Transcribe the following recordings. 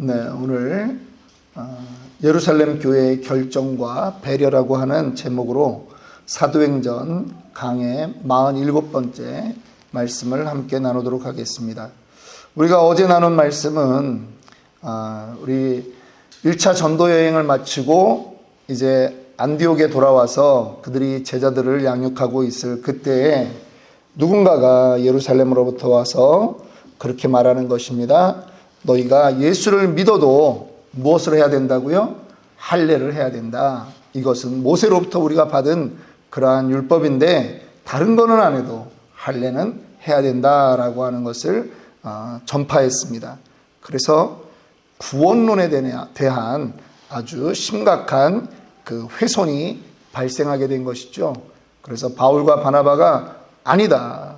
네, 오늘 예루살렘 교회의 결정과 배려라고 하는 제목으로 사도행전 강의 47번째 말씀을 함께 나누도록 하겠습니다. 우리가 어제 나눈 말씀은 우리 1차 전도 여행을 마치고 이제 안디옥에 돌아와서 그들이 제자들을 양육하고 있을 그때에 누군가가 예루살렘으로부터 와서 그렇게 말하는 것입니다. 너희가 예수를 믿어도 무엇을 해야 된다고요? 할례를 해야 된다. 이것은 모세로부터 우리가 받은 그러한 율법인데 다른 거는 안 해도 할례는 해야 된다라고 하는 것을 전파했습니다. 그래서 구원론에 대한 아주 심각한 그 훼손이 발생하게 된 것이죠. 그래서 바울과 바나바가 아니다.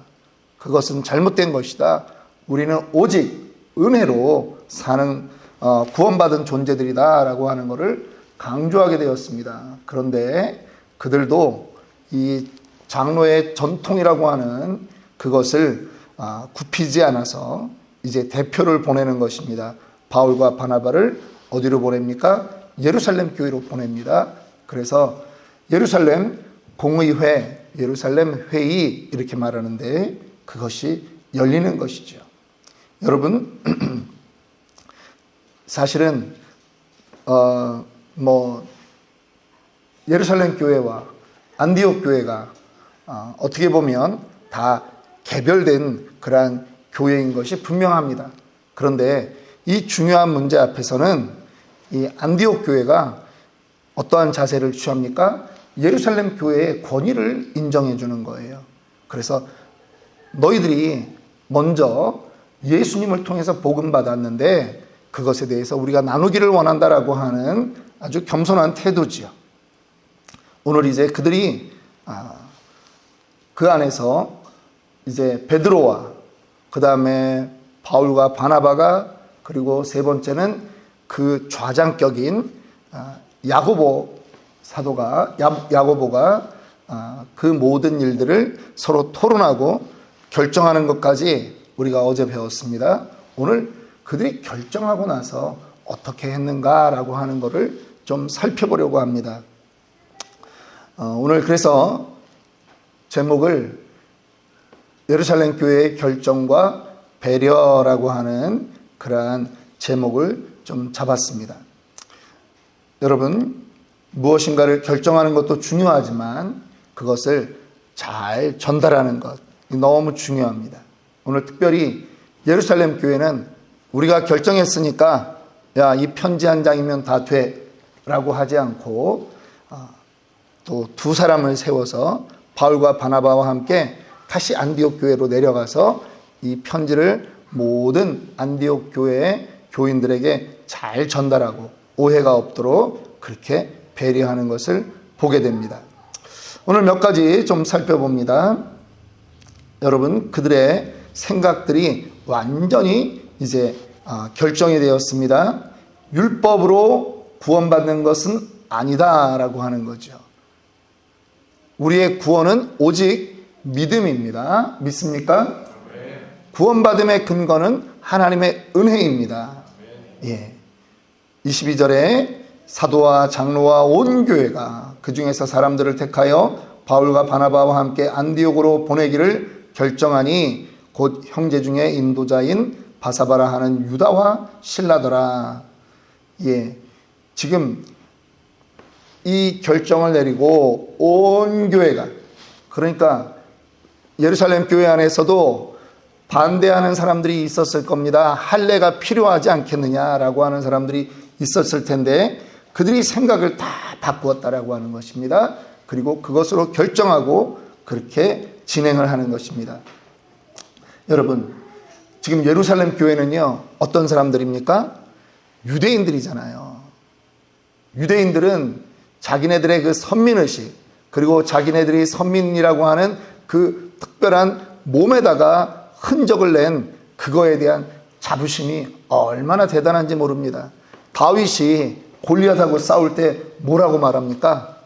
그것은 잘못된 것이다. 우리는 오직 은혜로 사는 구원받은 존재들이다 라고 하는 것을 강조하게 되었습니다. 그런데 그들도 이 장로의 전통이라고 하는 그것을 굽히지 않아서 이제 대표를 보내는 것입니다. 바울과 바나바를 어디로 보냅니까? 예루살렘 교회로 보냅니다. 그래서 예루살렘 공의회, 예루살렘 회의 이렇게 말하는데 그것이 열리는 것이죠. 여러분, 사실은 예루살렘 교회와 안디옥 교회가 어떻게 보면 다 개별된 그러한 교회인 것이 분명합니다. 그런데 이 중요한 문제 앞에서는 이 안디옥 교회가 어떠한 자세를 취합니까? 예루살렘 교회의 권위를 인정해 주는 거예요. 그래서 너희들이 먼저 예수님을 통해서 복음 받았는데 그것에 대해서 우리가 나누기를 원한다라고 하는 아주 겸손한 태도지요. 오늘 이제 그들이 그 안에서 이제 베드로와 그 다음에 바울과 바나바가 그리고 세 번째는 그 좌장격인 야고보 사도가 야고보가 그 모든 일들을 서로 토론하고 결정하는 것까지 우리가 어제 배웠습니다. 오늘 그들이 결정하고 나서 어떻게 했는가라고 하는 것을 좀 살펴보려고 합니다. 오늘 그래서 제목을 예루살렘 교회의 결정과 배려라고 하는 그러한 제목을 좀 잡았습니다. 여러분, 무엇인가를 결정하는 것도 중요하지만 그것을 잘 전달하는 것 너무 중요합니다. 오늘 특별히 예루살렘 교회는 우리가 결정했으니까 야, 이 편지 한 장이면 다 돼 라고 하지 않고 또 두 사람을 세워서 바울과 바나바와 함께 다시 안디옥 교회로 내려가서 이 편지를 모든 안디옥 교회의 교인들에게 잘 전달하고 오해가 없도록 그렇게 배려하는 것을 보게 됩니다. 오늘 몇 가지 좀 살펴봅니다. 여러분, 그들의 생각들이 완전히 이제 결정이 되었습니다. 율법으로 구원받는 것은 아니다라고 하는 거죠. 우리의 구원은 오직 믿음입니다. 믿습니까? 구원받음의 근거는 하나님의 은혜입니다. 예. 22절에 사도와 장로와 온 교회가 그 중에서 사람들을 택하여 바울과 바나바와 함께 안디옥으로 보내기를 결정하니 곧 형제 중에 인도자인 바사바라 하는 유다와 실라더라. 예, 지금 이 결정을 내리고 온 교회가, 그러니까 예루살렘 교회 안에서도 반대하는 사람들이 있었을 겁니다. 할례가 필요하지 않겠느냐라고 하는 사람들이 있었을 텐데 그들이 생각을 다 바꾸었다라고 하는 것입니다. 그리고 그것으로 결정하고 그렇게 진행을 하는 것입니다. 여러분, 지금 예루살렘 교회는요, 어떤 사람들입니까? 유대인들이잖아요. 유대인들은 자기네들의 그 선민의식, 그리고 자기네들이 선민이라고 하는 그 특별한 몸에다가 흔적을 낸 그거에 대한 자부심이 얼마나 대단한지 모릅니다. 다윗이 골리앗하고 싸울 때 뭐라고 말합니까?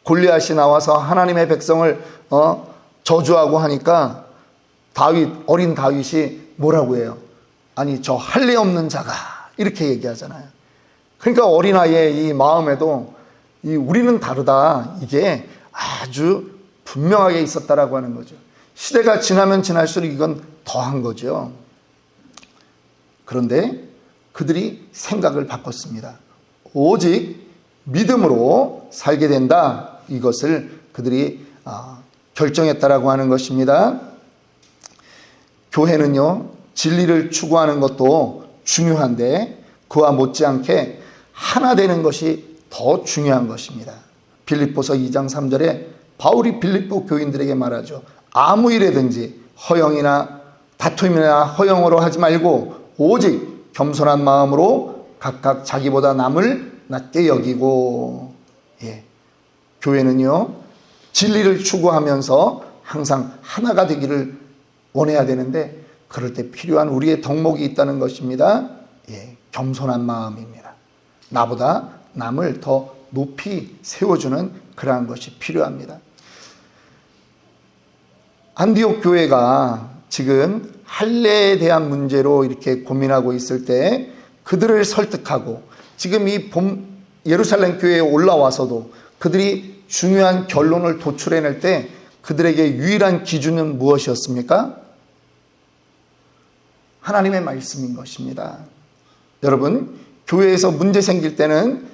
골리앗이 나와서 하나님의 백성을 저주하고 하니까 어린 다윗이 뭐라고 해요? 아니 저 할례 없는 자가 이렇게 얘기하잖아요. 그러니까 어린아이의 이 마음에도 이 우리는 다르다 이게 아주 분명하게 있었다라고 하는 거죠. 시대가 지나면 지날수록 이건 더한 거죠. 그런데 그들이 생각을 바꿨습니다. 오직 믿음으로 살게 된다. 이것을 그들이 결정했다라고 하는 것입니다. 교회는요, 진리를 추구하는 것도 중요한데 그와 못지않게 하나 되는 것이 더 중요한 것입니다. 빌립보서 2장 3절에 바울이 빌립보 교인들에게 말하죠. 아무 일에든지 허영이나 다툼이나 허영으로 하지 말고 오직 겸손한 마음으로 각각 자기보다 남을 낮게 여기고. 교회는요, 진리를 추구하면서 항상 하나가 되기를 원해야 되는데 그럴 때 필요한 우리의 덕목이 있다는 것입니다. 겸손한 마음입니다. 나보다 남을 더 높이 세워주는 그러한 것이 필요합니다. 안디옥 교회가 지금 할례에 대한 문제로 이렇게 고민하고 있을 때 그들을 설득하고 지금 이 예루살렘 교회에 올라와서도 그들이 중요한 결론을 도출해낼 때 그들에게 유일한 기준은 무엇이었습니까? 하나님의 말씀인 것입니다. 여러분, 교회에서 문제 생길 때는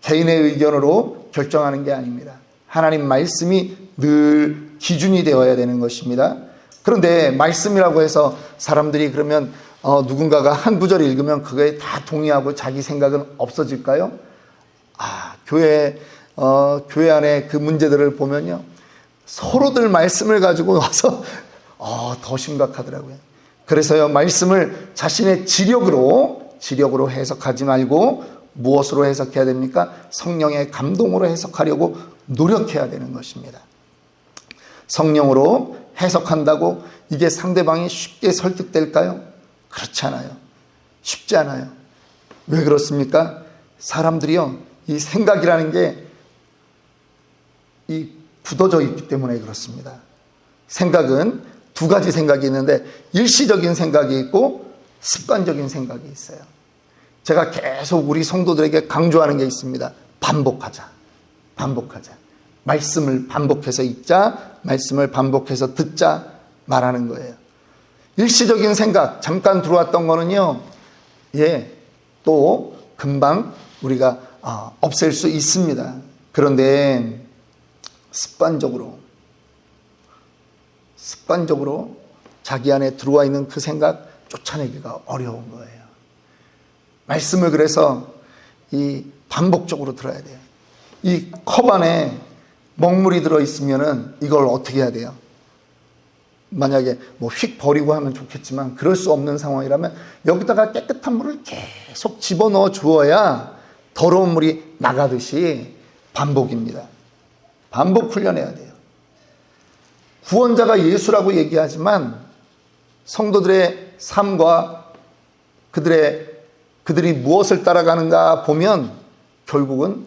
개인의 의견으로 결정하는 게 아닙니다. 하나님 말씀이 늘 기준이 되어야 되는 것입니다. 그런데 말씀이라고 해서 사람들이 그러면 누군가가 한 구절 읽으면 그거에 다 동의하고 자기 생각은 없어질까요? 교회 안에 그 문제들을 보면요, 서로들 말씀을 가지고 와서 더 심각하더라고요. 그래서요, 말씀을 자신의 지력으로 해석하지 말고 무엇으로 해석해야 됩니까? 성령의 감동으로 해석하려고 노력해야 되는 것입니다. 성령으로 해석한다고 이게 상대방이 쉽게 설득될까요? 그렇지 않아요. 쉽지 않아요. 왜 그렇습니까? 사람들이요, 이 생각이라는 게 굳어져 있기 때문에 그렇습니다. 생각은 두 가지 생각이 있는데 일시적인 생각이 있고 습관적인 생각이 있어요. 제가 계속 우리 성도들에게 강조하는 게 있습니다. 반복하자. 말씀을 반복해서 읽자, 말씀을 반복해서 듣자 말하는 거예요. 일시적인 생각, 잠깐 들어왔던 거는요, 또 금방 우리가 없앨 수 있습니다. 그런데 습관적으로 자기 안에 들어와 있는 그 생각 쫓아내기가 어려운 거예요. 말씀을 그래서 반복적으로 들어야 돼요. 이 컵 안에 먹물이 들어있으면은 이걸 어떻게 해야 돼요? 만약에 휙 버리고 하면 좋겠지만 그럴 수 없는 상황이라면 여기다가 깨끗한 물을 계속 집어넣어 주어야 더러운 물이 나가듯이 반복입니다. 반복 훈련해야 돼요. 구원자가 예수라고 얘기하지만 성도들의 삶과 그들이 무엇을 따라가는가 보면 결국은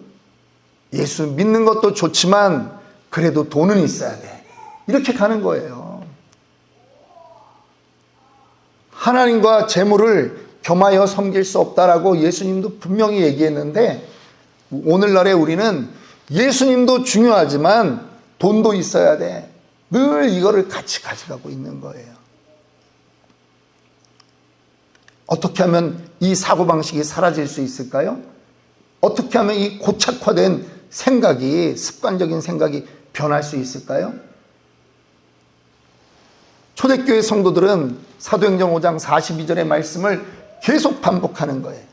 예수 믿는 것도 좋지만 그래도 돈은 있어야 돼. 이렇게 가는 거예요. 하나님과 재물을 겸하여 섬길 수 없다라고 예수님도 분명히 얘기했는데 오늘날에 우리는 예수님도 중요하지만 돈도 있어야 돼. 늘 이거를 같이 가져가고 있는 거예요. 어떻게 하면 이 사고방식이 사라질 수 있을까요? 어떻게 하면 이 고착화된 생각이, 습관적인 생각이 변할 수 있을까요? 초대교회 성도들은 사도행전 5장 42절의 말씀을 계속 반복하는 거예요.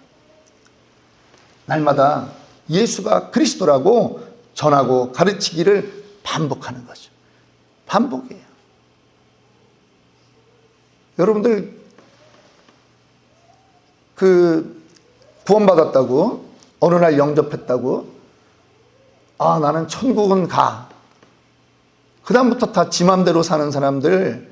날마다 예수가 그리스도라고 전하고 가르치기를 반복하는 거죠. 반복이에요. 여러분들 구원받았다고 어느 날 영접했다고 나는 천국은 가. 그 다음부터 다 지 맘대로 사는 사람들,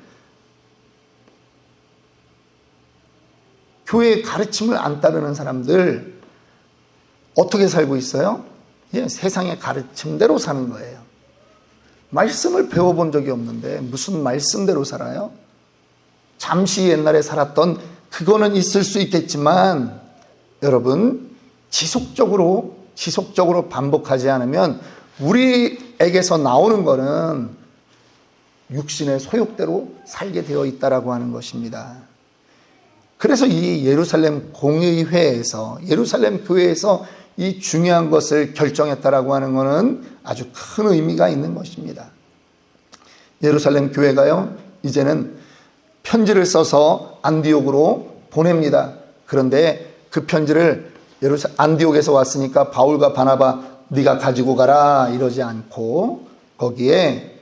교회의 가르침을 안 따르는 사람들 어떻게 살고 있어요? 세상의 가르침대로 사는 거예요. 말씀을 배워본 적이 없는데 무슨 말씀대로 살아요? 잠시 옛날에 살았던 그거는 있을 수 있겠지만 여러분 지속적으로 반복하지 않으면 우리에게서 나오는 거는 육신의 소욕대로 살게 되어 있다라고 하는 것입니다. 그래서 이 예루살렘 공의회에서, 예루살렘 교회에서 이 중요한 것을 결정했다라고 하는 것은 아주 큰 의미가 있는 것입니다. 예루살렘 교회가요, 이제는 편지를 써서 안디옥으로 보냅니다. 그런데 그 편지를 안디옥에서 왔으니까 바울과 바나바 네가 가지고 가라 이러지 않고 거기에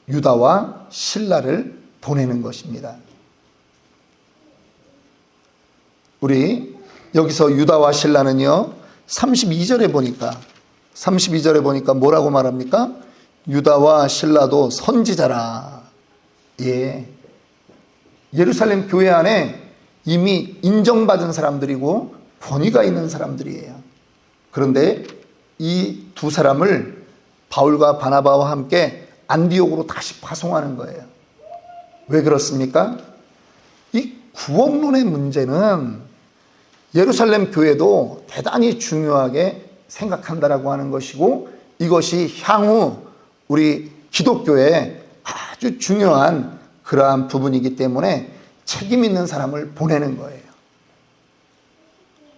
유다와 실라를 보내는 것입니다. 우리 여기서 유다와 실라는요 32절에 보니까 뭐라고 말합니까? 유다와 실라도 선지자라. 예, 예루살렘 교회 안에 이미 인정받은 사람들이고 권위가 있는 사람들이에요. 그런데 이 두 사람을 바울과 바나바와 함께 안디옥으로 다시 파송하는 거예요. 왜 그렇습니까? 이 구원론의 문제는 예루살렘 교회도 대단히 중요하게 생각한다라고 하는 것이고 이것이 향후 우리 기독교의 아주 중요한 그러한 부분이기 때문에 책임 있는 사람을 보내는 거예요.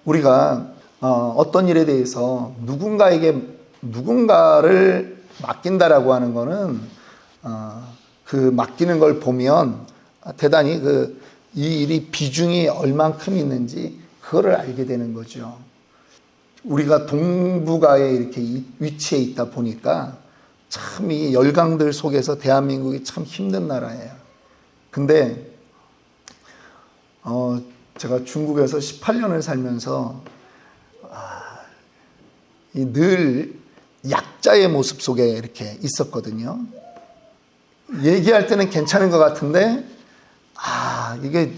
우리가 어떤 일에 대해서 누군가를 맡긴다라고 하는 거는 그 맡기는 걸 보면 대단히 이 일이 비중이 얼만큼 있는지 그거를 알게 되는 거죠. 우리가 동북아에 이렇게 위치해 있다 보니까 참 이 열강들 속에서 대한민국이 참 힘든 나라예요. 근데 제가 중국에서 18년을 살면서 늘 약자의 모습 속에 이렇게 있었거든요. 얘기할 때는 괜찮은 것 같은데 이게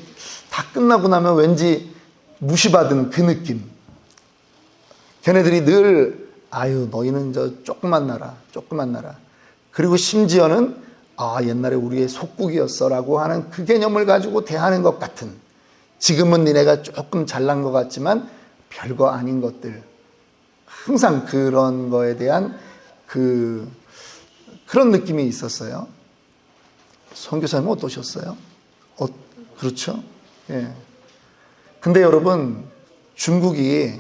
다 끝나고 나면 왠지 무시받은 그 느낌. 걔네들이 늘 너희는 저 조그만 나라. 그리고 심지어는 옛날에 우리의 속국이었어 라고 하는 그 개념을 가지고 대하는 것 같은, 지금은 니네가 조금 잘난 것 같지만 별거 아닌 것들, 항상 그런 거에 대한 그런 느낌이 있었어요. 선교사님 어떠셨어요? 그렇죠? 예. 근데 여러분, 중국이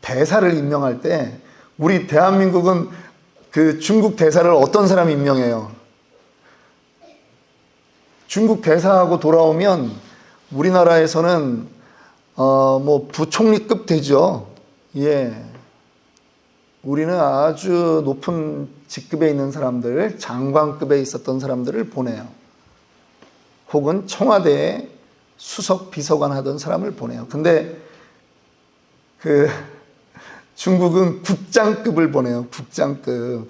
대사를 임명할 때 우리 대한민국은 그 중국 대사를 어떤 사람이 임명해요? 중국 대사하고 돌아오면 우리나라에서는 부총리급 되죠. 예. 우리는 아주 높은 직급에 있는 사람들, 장관급에 있었던 사람들을 보내요. 혹은 청와대에 수석 비서관 하던 사람을 보내요. 근데 중국은 국장급을 보내요. 국장급.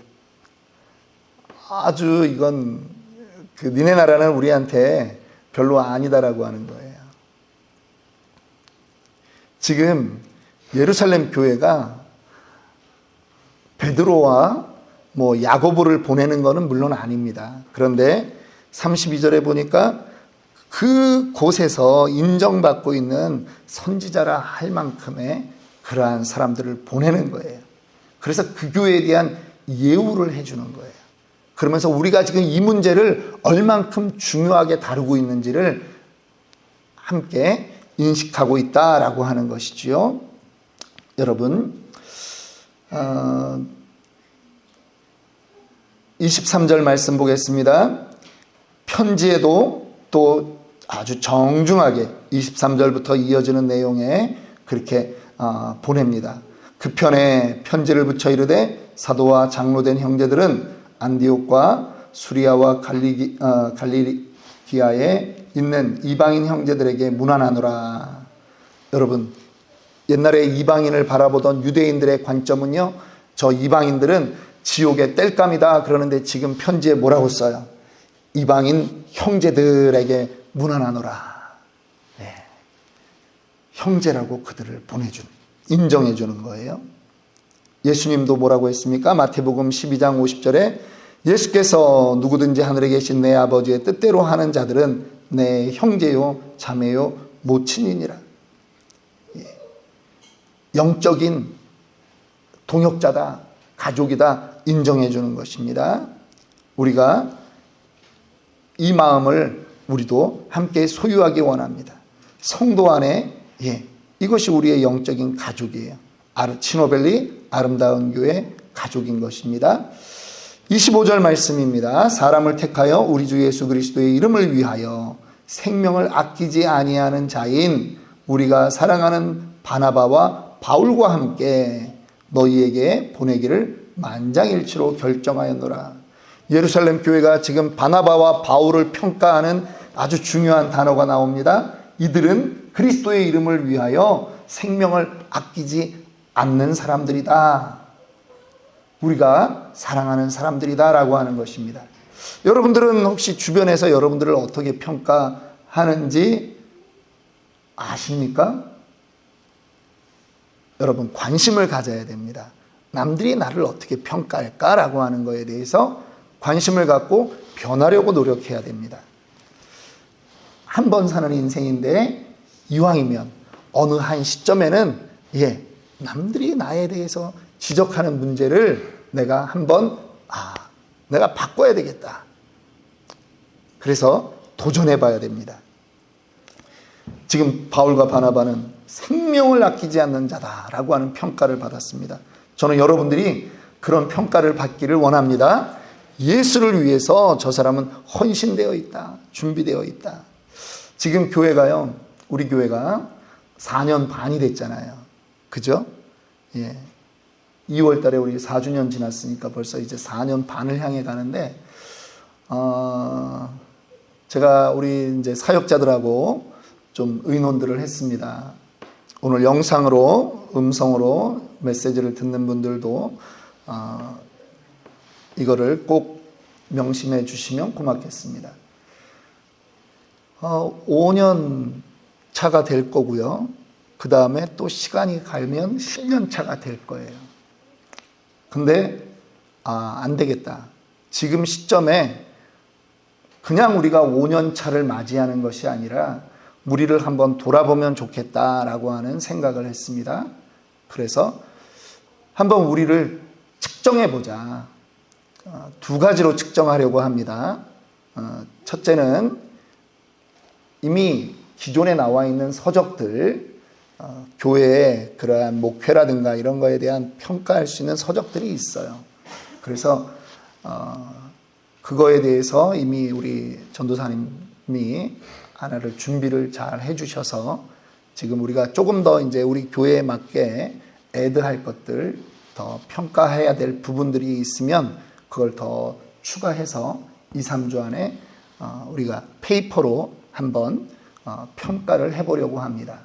아주 이건 니네 나라는 우리한테 별로 아니다라고 하는 거예요. 지금 예루살렘 교회가 베드로와 야고보를 보내는 것은 물론 아닙니다. 그런데 32절에 보니까 그 곳에서 인정받고 있는 선지자라 할 만큼의 그러한 사람들을 보내는 거예요. 그래서 그 교회에 대한 예우를 해주는 거예요. 그러면서 우리가 지금 이 문제를 얼만큼 중요하게 다루고 있는지를 함께 인식하고 있다라고 하는 것이지요. 여러분, 23절 말씀 보겠습니다. 편지에도 또 아주 정중하게 23절부터 이어지는 내용에 그렇게 보냅니다. 그 편에 편지를 붙여 이르되 사도와 장로된 형제들은 안디옥과 수리아와 갈리기아에 있는 이방인 형제들에게 문안하노라. 여러분, 옛날에 이방인을 바라보던 유대인들의 관점은요, 저 이방인들은 지옥의 땔감이다 그러는데 지금 편지에 뭐라고 써요? 이방인 형제들에게 문안하노라. 네. 형제라고 그들을 인정해 주는 거예요. 예수님도 뭐라고 했습니까? 마태복음 12장 50절에 예수께서 누구든지 하늘에 계신 내 아버지의 뜻대로 하는 자들은 내 형제요 자매요 모친이니라. 영적인 동역자다, 가족이다 인정해 주는 것입니다. 우리가 이 마음을 우리도 함께 소유하기 원합니다. 성도 안에 이것이 우리의 영적인 가족이에요. 치노벨리 아름다운 교회 가족인 것입니다. 25절 말씀입니다. 사람을 택하여 우리 주 예수 그리스도의 이름을 위하여 생명을 아끼지 아니하는 자인 우리가 사랑하는 바나바와 바울과 함께 너희에게 보내기를 만장일치로 결정하였노라. 예루살렘 교회가 지금 바나바와 바울을 평가하는 아주 중요한 단어가 나옵니다. 이들은 그리스도의 이름을 위하여 생명을 아끼지 않는 사람들이다. 우리가 사랑하는 사람들이다 라고 하는 것입니다. 여러분들은 혹시 주변에서 여러분들을 어떻게 평가하는지 아십니까? 여러분 관심을 가져야 됩니다. 남들이 나를 어떻게 평가할까라고 하는 것에 대해서 관심을 갖고 변하려고 노력해야 됩니다. 한 번 사는 인생인데 이왕이면 어느 한 시점에는 남들이 나에 대해서 지적하는 문제를 내가 한번 내가 바꿔야 되겠다. 그래서 도전해 봐야 됩니다. 지금 바울과 바나바는 생명을 아끼지 않는 자다라고 하는 평가를 받았습니다. 저는 여러분들이 그런 평가를 받기를 원합니다. 예수를 위해서 저 사람은 헌신되어 있다. 준비되어 있다. 지금 교회가요. 우리 교회가 4년 반이 됐잖아요. 그죠? 2월 달에 우리 4주년 지났으니까 벌써 이제 4년 반을 향해 가는데 제가 우리 이제 사역자들하고 좀 의논들을 했습니다. 오늘 영상으로 음성으로 메시지를 듣는 분들도 이거를 꼭 명심해 주시면 고맙겠습니다. 5년 차가 될 거고요. 그 다음에 또 시간이 가면 10년 차가 될 거예요. 근데 안 되겠다. 지금 시점에 그냥 우리가 5년 차를 맞이하는 것이 아니라 우리를 한번 돌아보면 좋겠다라고 하는 생각을 했습니다. 그래서 한번 우리를 측정해 보자. 2가지로 측정하려고 합니다. 첫째는 이미 기존에 나와 있는 서적들, 교회의 그러한 목회라든가 이런 거에 대한 평가할 수 있는 서적들이 있어요. 그래서 그거에 대해서 이미 우리 전도사님이 하나를 준비를 잘 해주셔서 지금 우리가 조금 더 이제 우리 교회에 맞게 애드할 것들, 더 평가해야 될 부분들이 있으면 그걸 더 추가해서 2, 3주 안에 우리가 페이퍼로 한번 평가를 해보려고 합니다.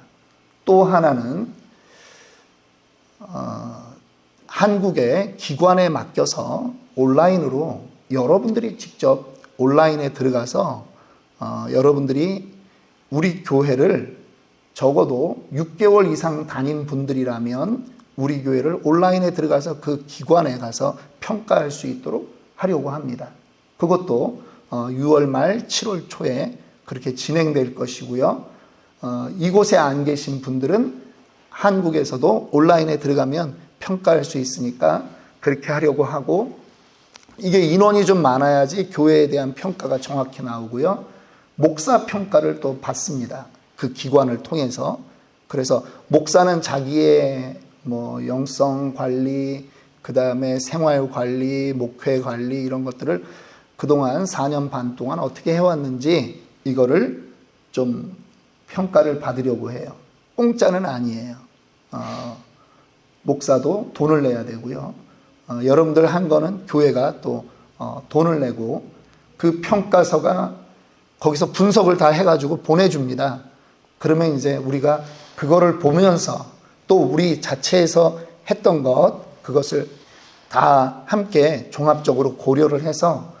또 하나는 한국의 기관에 맡겨서 온라인으로 여러분들이 직접 온라인에 들어가서 여러분들이 우리 교회를 적어도 6개월 이상 다닌 분들이라면 우리 교회를 온라인에 들어가서 그 기관에 가서 평가할 수 있도록 하려고 합니다. 그것도 6월 말 7월 초에 그렇게 진행될 것이고요. 이곳에 안 계신 분들은 한국에서도 온라인에 들어가면 평가할 수 있으니까 그렇게 하려고 하고, 이게 인원이 좀 많아야지 교회에 대한 평가가 정확히 나오고요. 목사 평가를 또 받습니다. 그 기관을 통해서. 그래서 목사는 자기의 영성 관리, 그 다음에 생활 관리, 목회 관리 이런 것들을 그동안 4년 반 동안 어떻게 해왔는지 이거를 좀 평가를 받으려고 해요. 공짜는 아니에요. 목사도 돈을 내야 되고요. 여러분들 한 거는 교회가 또 돈을 내고 그 평가서가 거기서 분석을 다 해가지고 보내줍니다. 그러면 이제 우리가 그거를 보면서 또 우리 자체에서 했던 그것을 다 함께 종합적으로 고려를 해서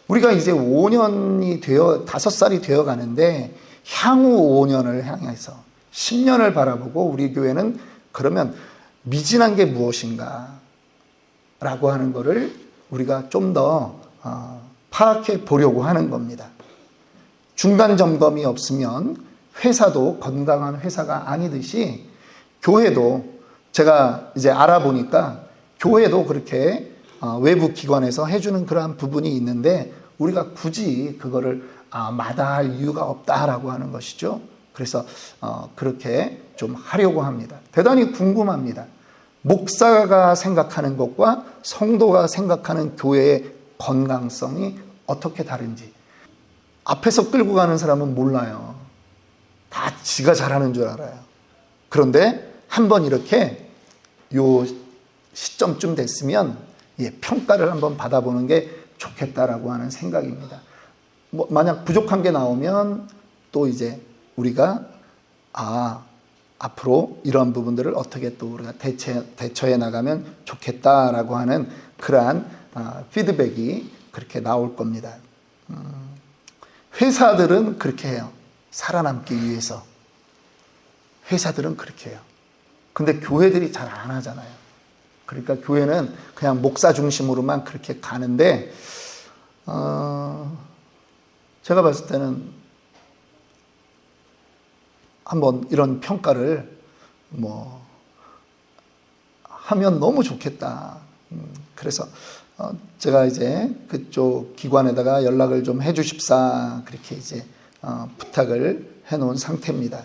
우리가 이제 5살이 되어 가는데 향후 5년을 향해서 10년을 바라보고 우리 교회는 그러면 미진한 게 무엇인가 라고 하는 거를 우리가 좀 더 파악해 보려고 하는 겁니다. 중간 점검이 없으면 회사도 건강한 회사가 아니듯이 교회도 제가 이제 알아보니까 교회도 그렇게 외부 기관에서 해주는 그러한 부분이 있는데 우리가 굳이 그거를 마다할 이유가 없다라고 하는 것이죠. 그래서 그렇게 좀 하려고 합니다. 대단히 궁금합니다. 목사가 생각하는 것과 성도가 생각하는 교회의 건강성이 어떻게 다른지. 앞에서 끌고 가는 사람은 몰라요. 다 지가 잘하는 줄 알아요. 그런데 한번 이렇게 요 시점쯤 됐으면 평가를 한번 받아보는 게 좋겠다라고 하는 생각입니다. 만약 부족한 게 나오면 또 이제 우리가 앞으로 이런 부분들을 어떻게 또 우리가 대처해 나가면 좋겠다라고 하는 그러한 피드백이 그렇게 나올 겁니다. 회사들은 그렇게 해요. 살아남기 위해서. 회사들은 그렇게 해요. 근데 교회들이 잘 안 하잖아요. 그러니까 교회는 그냥 목사 중심으로만 그렇게 가는데 제가 봤을 때는 한번 이런 평가를 하면 너무 좋겠다. 그래서 제가 이제 그쪽 기관에다가 연락을 좀 해주십사 그렇게 이제 부탁을 해놓은 상태입니다.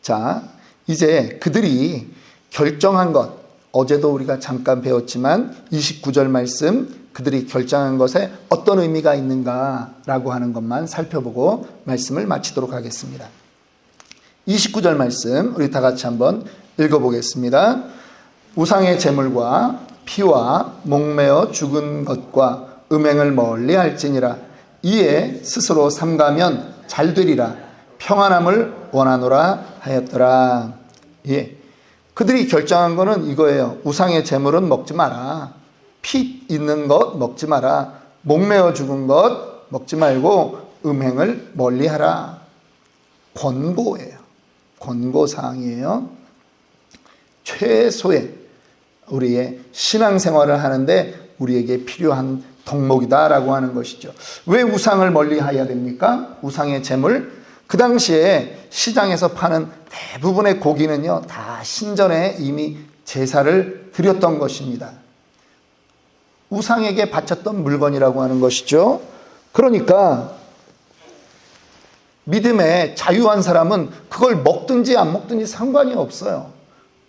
자, 이제 그들이 결정한 것, 어제도 우리가 잠깐 배웠지만 29절 말씀, 그들이 결정한 것에 어떤 의미가 있는가라고 하는 것만 살펴보고 말씀을 마치도록 하겠습니다. 29절 말씀 우리 다 같이 한번 읽어보겠습니다. 우상의 제물과 피와 목매어 죽은 것과 음행을 멀리 할지니라. 이에 스스로 삼가면 잘 되리라. 평안함을 원하노라 하였더라. 예, 그들이 결정한 거는 이거예요. 우상의 제물은 먹지 마라. 피 있는 것 먹지 마라. 목매어 죽은 것 먹지 말고 음행을 멀리하라. 권고예요. 권고사항이에요. 최소의 우리의 신앙생활을 하는데 우리에게 필요한 덕목이다라고 하는 것이죠. 왜 우상을 멀리해야 됩니까? 우상의 제물. 그 당시에 시장에서 파는 대부분의 고기는요, 다 신전에 이미 제사를 드렸던 것입니다. 우상에게 바쳤던 물건이라고 하는 것이죠. 그러니까 믿음에 자유한 사람은 그걸 먹든지 안 먹든지 상관이 없어요.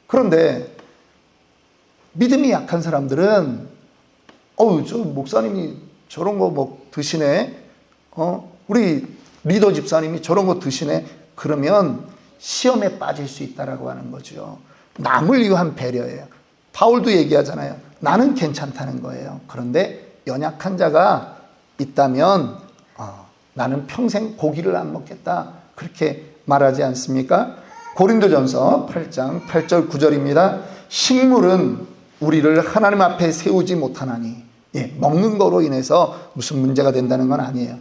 그런데 믿음이 약한 사람들은 저 목사님이 저런 거 드시네. 우리 리더 집사님이 저런 거 드시네. 그러면 시험에 빠질 수 있다라고 하는 거죠. 남을 위한 배려예요. 바울도 얘기하잖아요. 나는 괜찮다는 거예요. 그런데 연약한 자가 있다면 나는 평생 고기를 안 먹겠다. 그렇게 말하지 않습니까? 고린도전서 8장 8절 9절입니다. 식물은 우리를 하나님 앞에 세우지 못하나니, 먹는 거로 인해서 무슨 문제가 된다는 건 아니에요.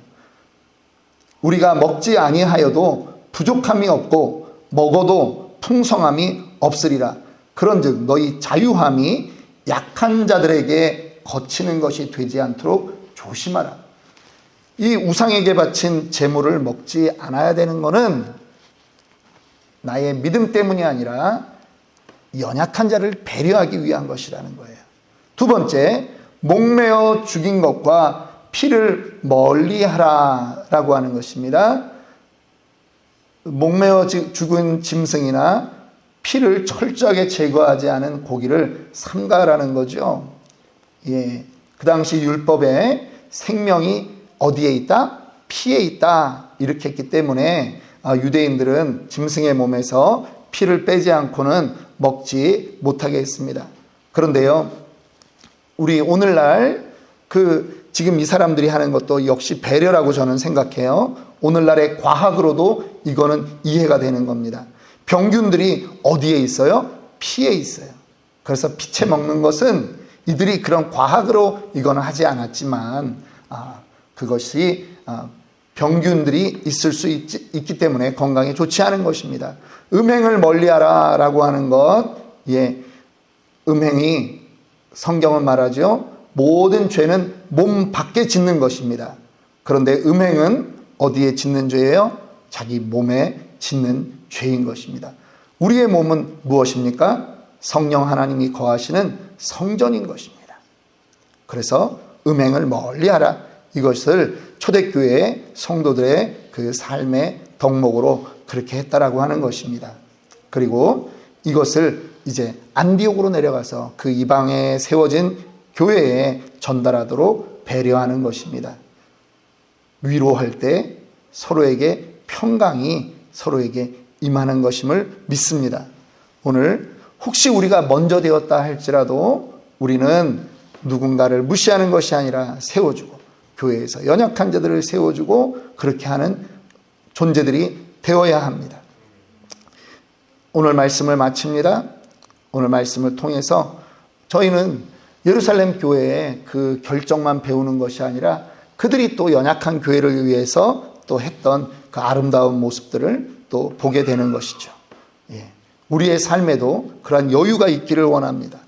우리가 먹지 아니하여도 부족함이 없고 먹어도 풍성함이 없으리라. 그런즉 너희 자유함이 약한 자들에게 거치는 것이 되지 않도록 조심하라. 이 우상에게 바친 제물을 먹지 않아야 되는 것은 나의 믿음 때문이 아니라 연약한 자를 배려하기 위한 것이라는 거예요. 두 번째, 목매어 죽인 것과 피를 멀리하라라고 하는 것입니다. 목매어 죽은 짐승이나 피를 철저하게 제거하지 않은 고기를 삼가라는 거죠. 그 당시 율법에 생명이 어디에 있다? 피에 있다. 이렇게 했기 때문에 유대인들은 짐승의 몸에서 피를 빼지 않고는 먹지 못하게 했습니다. 그런데요, 우리 오늘날 지금 이 사람들이 하는 것도 역시 배려라고 저는 생각해요. 오늘날의 과학으로도 이거는 이해가 되는 겁니다. 병균들이 어디에 있어요? 피에 있어요. 그래서 피채 먹는 것은 이들이 그런 과학으로 이거는 하지 않았지만 그것이 병균들이 있을 수 있기 때문에 건강에 좋지 않은 것입니다. 음행을 멀리하라 라고 하는 것, 음행이 성경은 말하죠. 모든 죄는 몸 밖에 짓는 것입니다. 그런데 음행은 어디에 짓는 죄예요? 자기 몸에 짓는 죄인 것입니다. 우리의 몸은 무엇입니까? 성령 하나님이 거하시는 성전인 것입니다. 그래서 음행을 멀리하라. 이것을 초대교회의 성도들의 그 삶의 덕목으로 그렇게 했다라고 하는 것입니다. 그리고 이것을 이제 안디옥으로 내려가서 그 이방에 세워진 교회에 전달하도록 배려하는 것입니다. 위로할 때 서로에게 평강이 서로에게 임하는 것임을 믿습니다. 오늘 혹시 우리가 먼저 되었다 할지라도 우리는 누군가를 무시하는 것이 아니라 세워주고 교회에서 연약한 자들을 세워주고 그렇게 하는 존재들이 되어야 합니다. 오늘 말씀을 마칩니다. 오늘 말씀을 통해서 저희는 예루살렘 교회의 그 결정만 배우는 것이 아니라 그들이 또 연약한 교회를 위해서 또 했던 그 아름다운 모습들을 또 보게 되는 것이죠. 우리의 삶에도 그러한 여유가 있기를 원합니다.